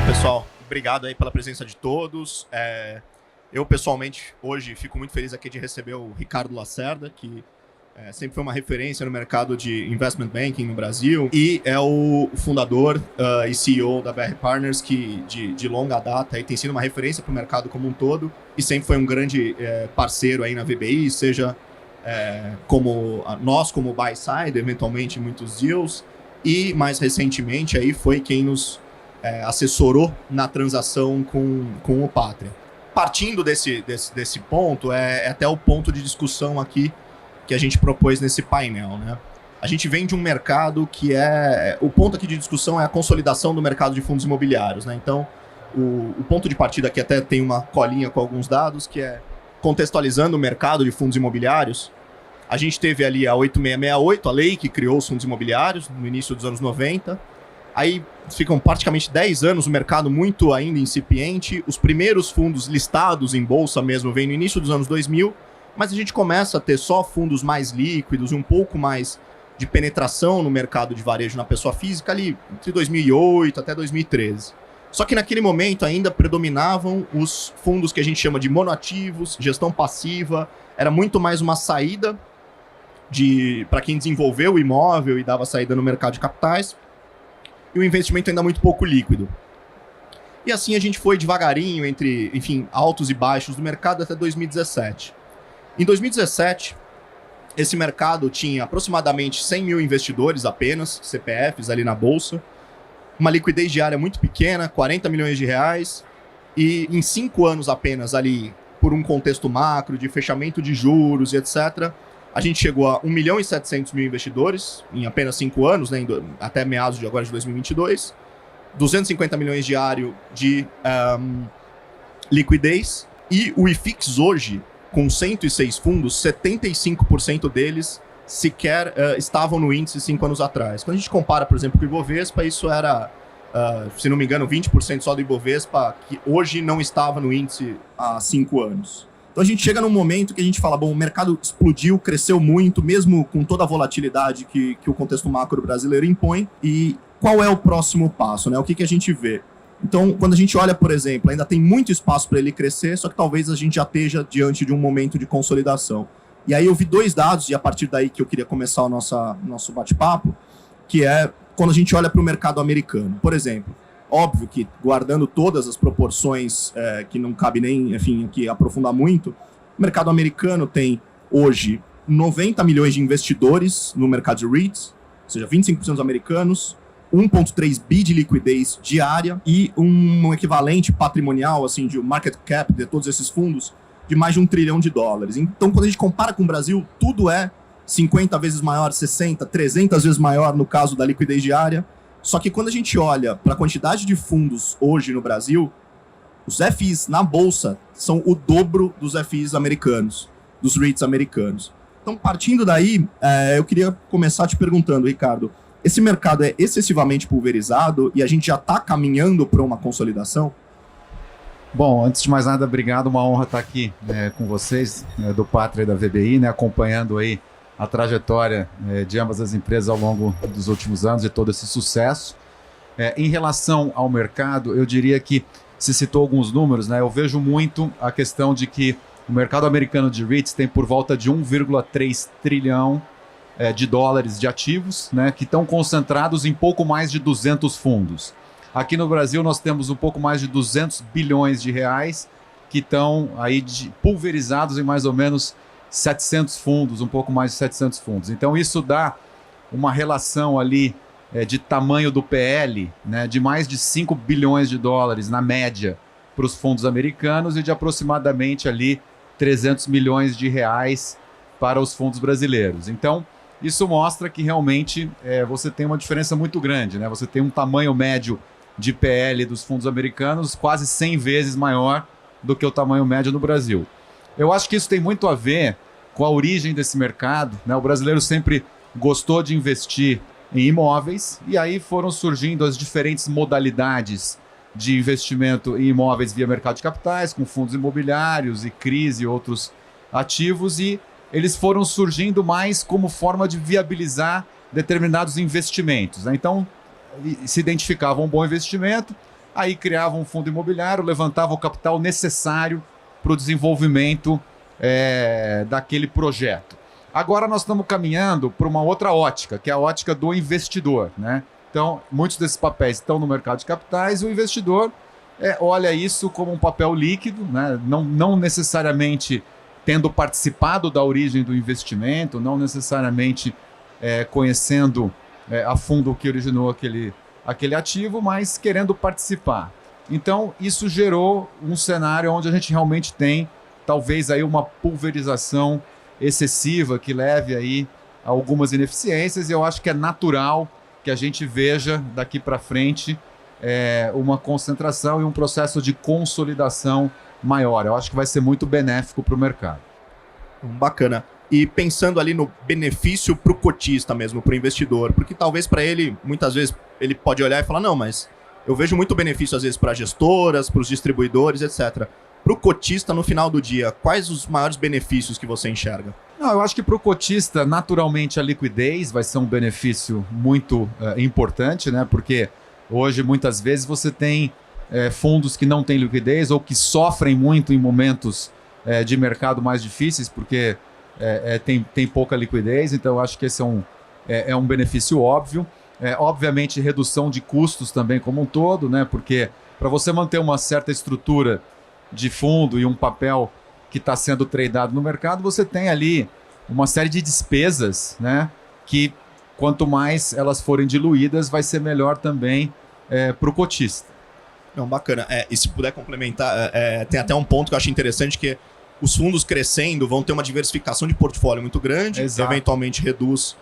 Pessoal, obrigado aí pela presença de todos. Eu, pessoalmente, hoje fico muito feliz aqui de receber o Ricardo Lacerda, que sempre foi uma referência no mercado de investment banking no Brasil e é o fundador e CEO da BR Partners, que de longa data aí, tem sido uma referência para o mercado como um todo e sempre foi um grande parceiro aí na VBI, seja como nós como buy side, eventualmente muitos deals, e mais recentemente aí foi quem nos assessorou na transação com o Pátria. Partindo desse ponto, é até o ponto de discussão aqui que a gente propôs nesse painel, né? A gente vem de um mercado que o ponto aqui de discussão é a consolidação do mercado de fundos imobiliários, né? Então, o ponto de partida aqui até tem uma colinha com alguns dados, que é contextualizando o mercado de fundos imobiliários. A gente teve ali a 8668, a lei que criou os fundos imobiliários no início dos anos 90. Aí ficam praticamente 10 anos o mercado muito ainda incipiente. Os primeiros fundos listados em bolsa mesmo vêm no início dos anos 2000, mas a gente começa a ter só fundos mais líquidos e um pouco mais de penetração no mercado de varejo na pessoa física ali entre 2008 até 2013. Só que naquele momento ainda predominavam os fundos que a gente chama de monoativos, gestão passiva. Era muito mais uma saída para quem desenvolveu o imóvel e dava saída no mercado de capitais. E o investimento ainda muito pouco líquido. E assim a gente foi devagarinho entre, enfim, altos e baixos do mercado até 2017. Em 2017, esse mercado tinha aproximadamente 100 mil investidores apenas, CPFs ali na bolsa, uma liquidez diária muito pequena, 40 milhões de reais, e em 5 anos apenas ali, por um contexto macro de fechamento de juros e etc., a gente chegou a 1 milhão e 700 mil investidores em apenas 5 anos, né, até meados de agora de 2022. 250 milhões diário de liquidez. E o IFIX hoje, com 106 fundos, 75% deles sequer estavam no índice 5 anos atrás. Quando a gente compara, por exemplo, com o Ibovespa, isso era, se não me engano, 20% só do Ibovespa, que hoje não estava no índice há 5 anos. Então a gente chega num momento que a gente fala, bom, o mercado explodiu, cresceu muito, mesmo com toda a volatilidade que o contexto macro brasileiro impõe. E qual é o próximo passo, né? O que a gente vê? Então, quando a gente olha, por exemplo, ainda tem muito espaço para ele crescer, só que talvez a gente já esteja diante de um momento de consolidação. E aí eu vi 2 dados, e a partir daí que eu queria começar o nosso bate-papo, que é quando a gente olha para o mercado americano. Por exemplo, óbvio que, guardando todas as proporções que não cabe nem, enfim, aqui aprofundar muito, o mercado americano tem hoje 90 milhões de investidores no mercado de REITs, ou seja, 25% dos americanos, 1,3 bi de liquidez diária e um equivalente patrimonial, assim, de market cap de todos esses fundos, de mais de $1 trilhão. Então, quando a gente compara com o Brasil, tudo é 50 vezes maior, 60, 300 vezes maior no caso da liquidez diária. Só que quando a gente olha para a quantidade de fundos hoje no Brasil, os FIs na bolsa são o dobro dos FIs americanos, dos REITs americanos. Então, partindo daí, eu queria começar te perguntando, Ricardo, esse mercado é excessivamente pulverizado e a gente já está caminhando para uma consolidação? Bom, antes de mais nada, obrigado, uma honra estar aqui com vocês, do Pátria e da VBI, acompanhando aí a trajetória de ambas as empresas ao longo dos últimos anos e todo esse sucesso. Em relação ao mercado, eu diria que, se citou alguns números, eu vejo muito a questão de que o mercado americano de REITs tem por volta de 1,3 trilhão de dólares de ativos, que estão concentrados em pouco mais de 200 fundos. Aqui no Brasil nós temos um pouco mais de 200 bilhões de reais que estão aí pulverizados em mais ou menos 700 fundos, um pouco mais de 700 fundos. Então isso dá uma relação ali de tamanho do PL, de mais de 5 bilhões de dólares na média para os fundos americanos e de aproximadamente ali 300 milhões de reais para os fundos brasileiros. Então isso mostra que realmente você tem uma diferença muito grande, Você tem um tamanho médio de PL dos fundos americanos quase 100 vezes maior do que o tamanho médio no Brasil. Eu acho que isso tem muito a ver com a origem desse mercado, O brasileiro sempre gostou de investir em imóveis e aí foram surgindo as diferentes modalidades de investimento em imóveis via mercado de capitais, com fundos imobiliários e CRIs e outros ativos, e eles foram surgindo mais como forma de viabilizar determinados investimentos. Então, se identificava um bom investimento, aí criava um fundo imobiliário, levantava o capital necessário para o desenvolvimento daquele projeto. Agora nós estamos caminhando para uma outra ótica, que é a ótica do investidor, né? Então, muitos desses papéis estão no mercado de capitais e o investidor olha isso como um papel líquido, né? Não necessariamente tendo participado da origem do investimento, não necessariamente conhecendo a fundo o que originou aquele ativo, mas querendo participar. Então, isso gerou um cenário onde a gente realmente tem, talvez, aí uma pulverização excessiva que leve aí a algumas ineficiências, e eu acho que é natural que a gente veja daqui para frente uma concentração e um processo de consolidação maior. Eu acho que vai ser muito benéfico para o mercado. Bacana. E pensando ali no benefício para o cotista mesmo, para o investidor, porque talvez para ele, muitas vezes, ele pode olhar e falar, não, mas eu vejo muito benefício às vezes para gestoras, para os distribuidores, etc. Para o cotista, no final do dia, quais os maiores benefícios que você enxerga? Não, eu acho que para o cotista, naturalmente, a liquidez vai ser um benefício muito importante, né? Porque hoje, muitas vezes, você tem fundos que não têm liquidez ou que sofrem muito em momentos de mercado mais difíceis, porque tem pouca liquidez. Então, eu acho que esse é um benefício óbvio. Obviamente, redução de custos também como um todo, né? Porque para você manter uma certa estrutura de fundo e um papel que está sendo tradeado no mercado, você tem ali uma série de despesas, né? Que quanto mais elas forem diluídas, vai ser melhor também para o cotista. Não, bacana. E se puder complementar, tem até um ponto que eu acho interessante, que os fundos crescendo vão ter uma diversificação de portfólio muito grande, Exato. Eventualmente reduz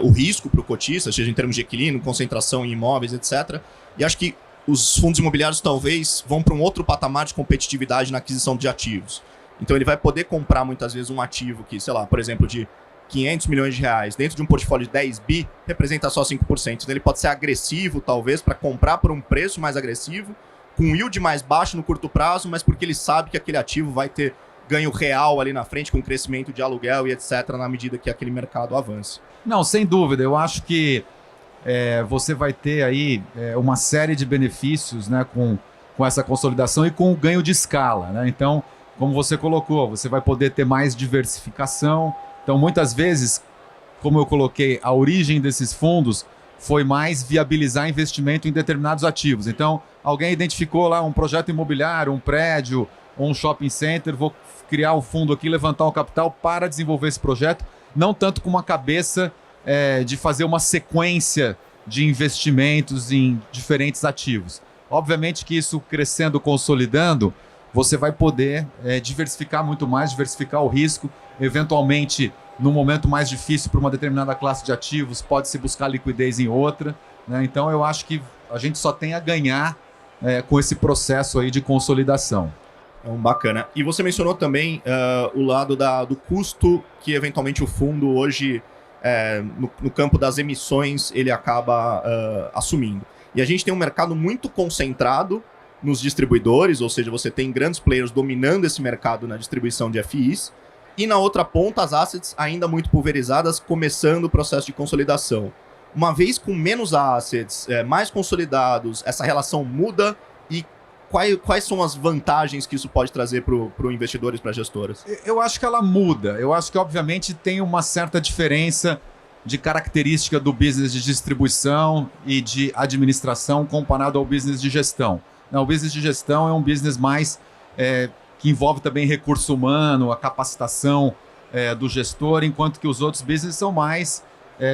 o risco para o cotista, seja em termos de equilíbrio, concentração em imóveis, etc. E acho que os fundos imobiliários talvez vão para um outro patamar de competitividade na aquisição de ativos. Então ele vai poder comprar muitas vezes um ativo que, sei lá, por exemplo, de 500 milhões de reais dentro de um portfólio de 10 bi, representa só 5%. Então ele pode ser agressivo, talvez, para comprar por um preço mais agressivo, com um yield mais baixo no curto prazo, mas porque ele sabe que aquele ativo vai ter ganho real ali na frente, com crescimento de aluguel e etc., na medida que aquele mercado avance. Não, sem dúvida. Eu acho que você vai ter aí uma série de benefícios, né, com essa consolidação e com o ganho de escala, né? Então, como você colocou, você vai poder ter mais diversificação. Então, muitas vezes, como eu coloquei, a origem desses fundos foi mais viabilizar investimento em determinados ativos. Então, alguém identificou lá um projeto imobiliário, um prédio ou um shopping center, vou criar um fundo aqui, levantar o capital para desenvolver esse projeto, não tanto com uma cabeça de fazer uma sequência de investimentos em diferentes ativos. Obviamente que isso crescendo, consolidando, você vai poder diversificar muito mais, diversificar o risco. Eventualmente, num momento mais difícil para uma determinada classe de ativos, pode-se buscar liquidez em outra, né? Então, eu acho que a gente só tem a ganhar com esse processo aí de consolidação. Bacana. E você mencionou também o lado do custo que, eventualmente, o fundo hoje, no campo das emissões, ele acaba assumindo. E a gente tem um mercado muito concentrado nos distribuidores, ou seja, você tem grandes players dominando esse mercado na distribuição de FIs, e na outra ponta, as assets ainda muito pulverizadas, começando o processo de consolidação. Uma vez com menos assets, mais consolidados, essa relação muda, e quais são as vantagens que isso pode trazer para o investidores, para as gestoras? Eu acho que ela muda. Eu acho que, obviamente, tem uma certa diferença de característica do business de distribuição e de administração comparado ao business de gestão. Não, o business de gestão é um business mais que envolve também recurso humano, a capacitação do gestor, enquanto que os outros business são mais,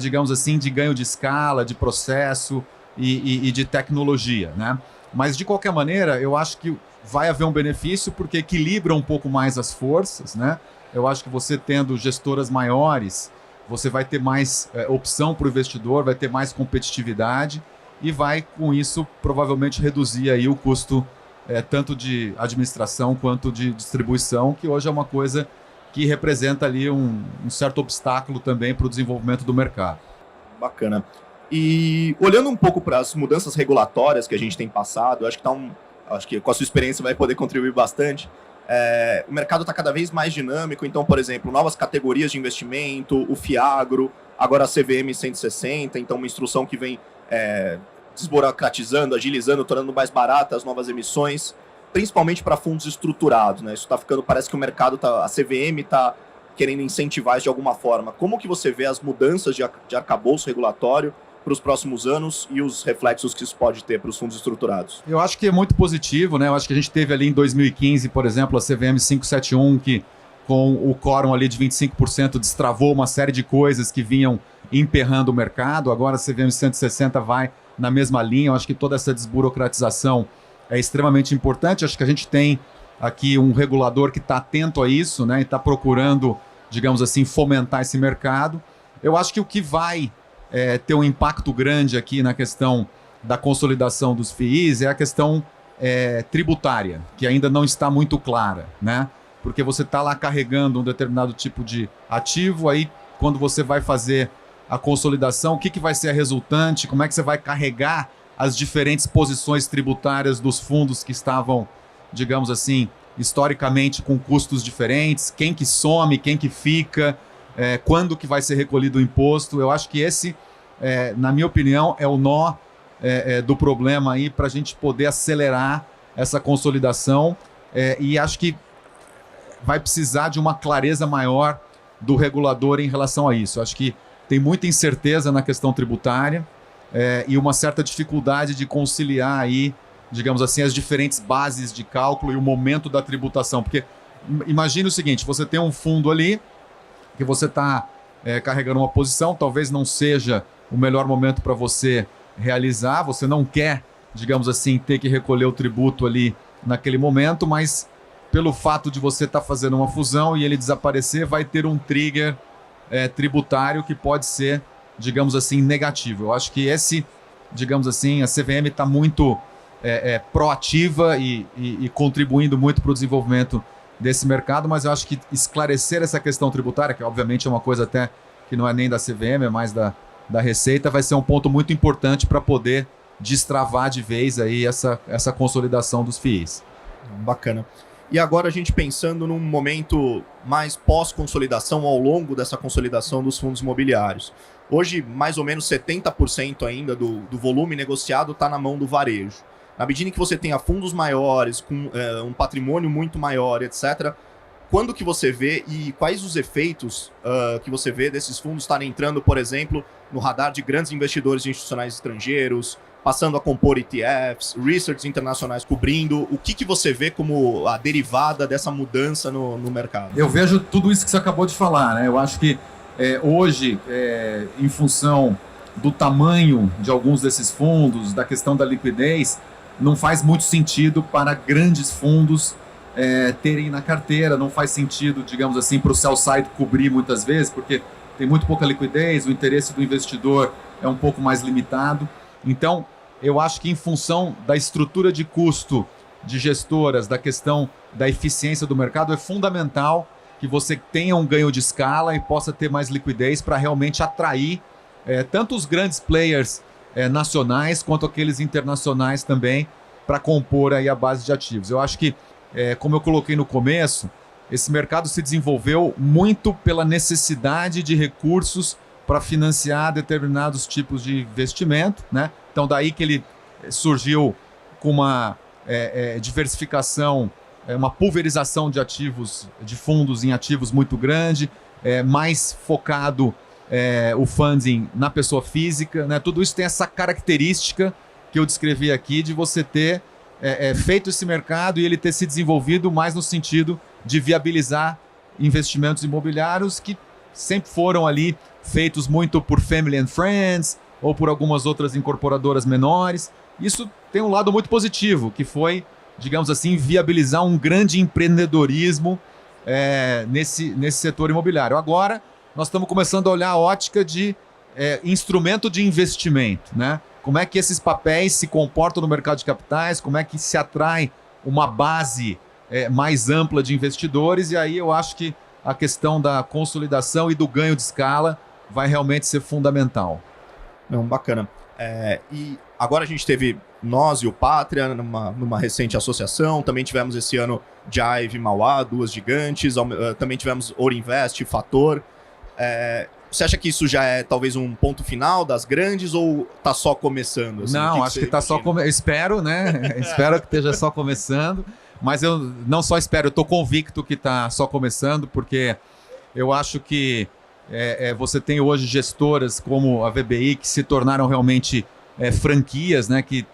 digamos assim, de ganho de escala, de processo e de tecnologia, né? Mas, de qualquer maneira, eu acho que vai haver um benefício porque equilibra um pouco mais as forças, né? Eu acho que você tendo gestoras maiores, você vai ter mais opção para o investidor, vai ter mais competitividade e vai, com isso, provavelmente reduzir aí o custo tanto de administração quanto de distribuição, que hoje é uma coisa que representa ali um certo obstáculo também para o desenvolvimento do mercado. Bacana. E olhando um pouco para as mudanças regulatórias que a gente tem passado, acho que com a sua experiência vai poder contribuir bastante. O mercado está cada vez mais dinâmico, então, por exemplo, novas categorias de investimento, o FIAGRO, agora a CVM 160, então uma instrução que vem desburocratizando, agilizando, tornando mais baratas as novas emissões, principalmente para fundos estruturados, né? Isso está ficando, parece que o mercado, a CVM está querendo incentivar isso de alguma forma. Como que você vê as mudanças de arcabouço regulatório para os próximos anos e os reflexos que isso pode ter para os fundos estruturados? Eu acho que é muito positivo, né? Eu acho que a gente teve ali em 2015, por exemplo, a CVM 571, que com o quórum ali de 25% destravou uma série de coisas que vinham emperrando o mercado. Agora a CVM 160 vai na mesma linha. Eu acho que toda essa desburocratização é extremamente importante. Acho que a gente tem aqui um regulador que está atento a isso, né? E está procurando, digamos assim, fomentar esse mercado. Eu acho que o que vai ter um impacto grande aqui na questão da consolidação dos FIIs é a questão tributária, que ainda não está muito clara, né? Porque você está lá carregando um determinado tipo de ativo, aí quando você vai fazer a consolidação, o que vai ser a resultante, como é que você vai carregar as diferentes posições tributárias dos fundos que estavam, digamos assim, historicamente com custos diferentes, quem que some, quem que fica, quando que vai ser recolhido o imposto. Eu acho que esse, na minha opinião, é o nó do problema aí para a gente poder acelerar essa consolidação e acho que vai precisar de uma clareza maior do regulador em relação a isso. Eu acho que tem muita incerteza na questão tributária e uma certa dificuldade de conciliar aí, digamos assim, as diferentes bases de cálculo e o momento da tributação. Porque imagine o seguinte, você tem um fundo ali que você está carregando uma posição, talvez não seja o melhor momento para você realizar, você não quer, digamos assim, ter que recolher o tributo ali naquele momento, mas pelo fato de você estar fazendo uma fusão e ele desaparecer, vai ter um trigger tributário que pode ser, digamos assim, negativo. Eu acho que digamos assim, a CVM está muito proativa e contribuindo muito para o desenvolvimento desse mercado, mas eu acho que esclarecer essa questão tributária, que obviamente é uma coisa até que não é nem da CVM, é mais da Receita, vai ser um ponto muito importante para poder destravar de vez aí essa consolidação dos FIIs. Bacana. E agora a gente pensando num momento mais pós-consolidação, ao longo dessa consolidação dos fundos imobiliários. Hoje, mais ou menos 70% ainda do volume negociado está na mão do varejo. Na medida em que você tenha fundos maiores, com um patrimônio muito maior, etc., quando que você vê e quais os efeitos que você vê desses fundos estarem entrando, por exemplo, no radar de grandes investidores institucionais estrangeiros, passando a compor ETFs, research internacionais cobrindo? O que você vê como a derivada dessa mudança no mercado? Eu vejo tudo isso que você acabou de falar, né? Eu acho que hoje, em função do tamanho de alguns desses fundos, da questão da liquidez, não faz muito sentido para grandes fundos terem na carteira, não faz sentido, digamos assim, para o sell side cobrir muitas vezes, porque tem muito pouca liquidez, o interesse do investidor é um pouco mais limitado. Então, eu acho que em função da estrutura de custo de gestoras, da questão da eficiência do mercado, é fundamental que você tenha um ganho de escala e possa ter mais liquidez para realmente atrair tanto os grandes players nacionais quanto aqueles internacionais também para compor aí a base de ativos. Eu acho que, como eu coloquei no começo, esse mercado se desenvolveu muito pela necessidade de recursos para financiar determinados tipos de investimento, né? Então daí que ele surgiu com uma diversificação, uma pulverização de ativos, de fundos em ativos muito grande, mais focado o funding na pessoa física, né? Tudo isso tem essa característica que eu descrevi aqui de você ter feito esse mercado e ele ter se desenvolvido mais no sentido de viabilizar investimentos imobiliários que sempre foram ali feitos muito por family and friends ou por algumas outras incorporadoras menores. Isso tem um lado muito positivo, que foi, digamos assim, viabilizar um grande empreendedorismo nesse setor imobiliário. Agora, nós estamos começando a olhar a ótica de instrumento de investimento, né? Como é que esses papéis se comportam no mercado de capitais, como é que se atrai uma base mais ampla de investidores, e aí eu acho que a questão da consolidação e do ganho de escala vai realmente ser fundamental. Não, bacana. E agora a gente teve nós e o Pátria numa recente associação, também tivemos esse ano Jive e Mauá, duas gigantes, também tivemos Ouro Invest e Fator. Você acha que isso já é talvez um ponto final das grandes ou tá só começando? Assim? Não, acho que tá só começando. Espero, né? Espero que esteja só começando. Mas eu não só espero, eu tô convicto que tá só começando, porque eu acho que você tem hoje gestoras como a VBI que se tornaram realmente franquias, né? Que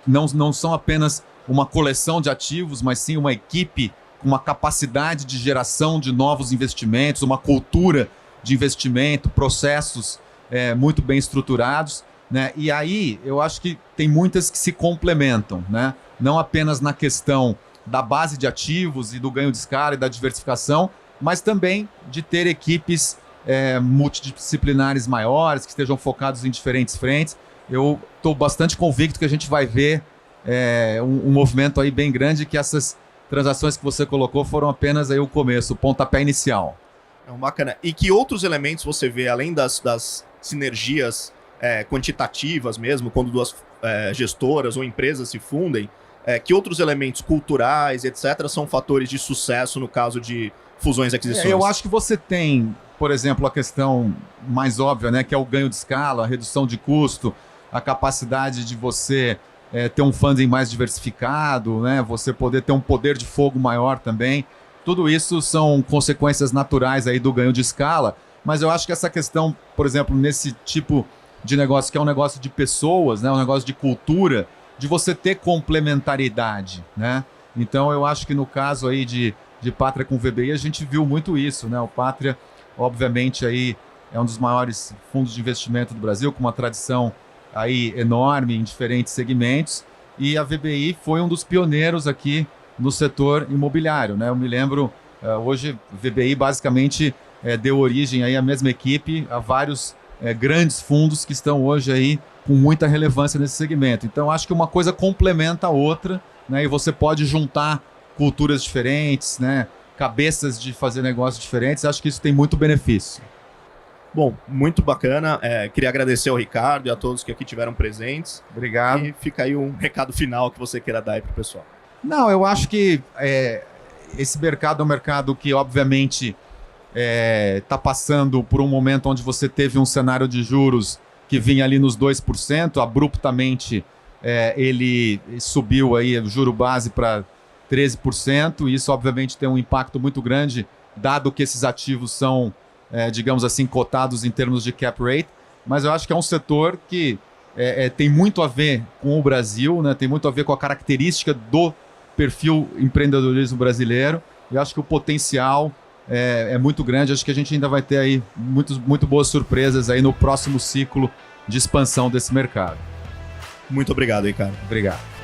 não são apenas uma coleção de ativos, mas sim uma equipe com uma capacidade de geração de novos investimentos, uma cultura de investimento, processos muito bem estruturados, né? E aí eu acho que tem muitas que se complementam, né? Não apenas na questão da base de ativos e do ganho de escala e da diversificação, mas também de ter equipes multidisciplinares maiores, que estejam focados em diferentes frentes. Eu estou bastante convicto que a gente vai ver um movimento aí bem grande, que essas transações que você colocou foram apenas aí o começo, o pontapé inicial. Bacana. E que outros elementos você vê, além das sinergias quantitativas mesmo, quando duas gestoras ou empresas se fundem, que outros elementos culturais, etc., são fatores de sucesso no caso de fusões e aquisições? Eu acho que você tem, por exemplo, a questão mais óbvia, né, que é o ganho de escala, a redução de custo, a capacidade de você ter um funding mais diversificado, né, você poder ter um poder de fogo maior também. Tudo isso são consequências naturais aí do ganho de escala, mas eu acho que essa questão, por exemplo, nesse tipo de negócio, que é um negócio de pessoas, né, um negócio de cultura, de você ter complementariedade, né? Então eu acho que no caso aí de Pátria com VBI, a gente viu muito isso, né? O Pátria, obviamente, aí é um dos maiores fundos de investimento do Brasil, com uma tradição aí enorme em diferentes segmentos, e a VBI foi um dos pioneiros aqui no setor imobiliário, né? Eu me lembro, hoje a VBI basicamente deu origem aí à mesma equipe, a vários grandes fundos que estão hoje aí com muita relevância nesse segmento. Então acho que uma coisa complementa a outra, né? E você pode juntar culturas diferentes, né? Cabeças de fazer negócios diferentes, acho que isso tem muito benefício. Bom, muito bacana. Queria agradecer ao Ricardo e a todos que aqui tiveram presentes. Obrigado. E fica aí um recado final que você queira dar aí para o pessoal. Não, eu acho que esse mercado é um mercado que, obviamente, está passando por um momento onde você teve um cenário de juros que vinha ali nos 2%, abruptamente ele subiu aí o juro base para 13%, e isso obviamente tem um impacto muito grande, dado que esses ativos são, digamos assim, cotados em termos de cap rate, mas eu acho que é um setor que tem muito a ver com o Brasil, né? Tem muito a ver com a característica do perfil empreendedorismo brasileiro. Eu acho que o potencial é muito grande. Acho que a gente ainda vai ter aí muito boas surpresas aí no próximo ciclo de expansão desse mercado. Muito obrigado, Ricardo. Obrigado.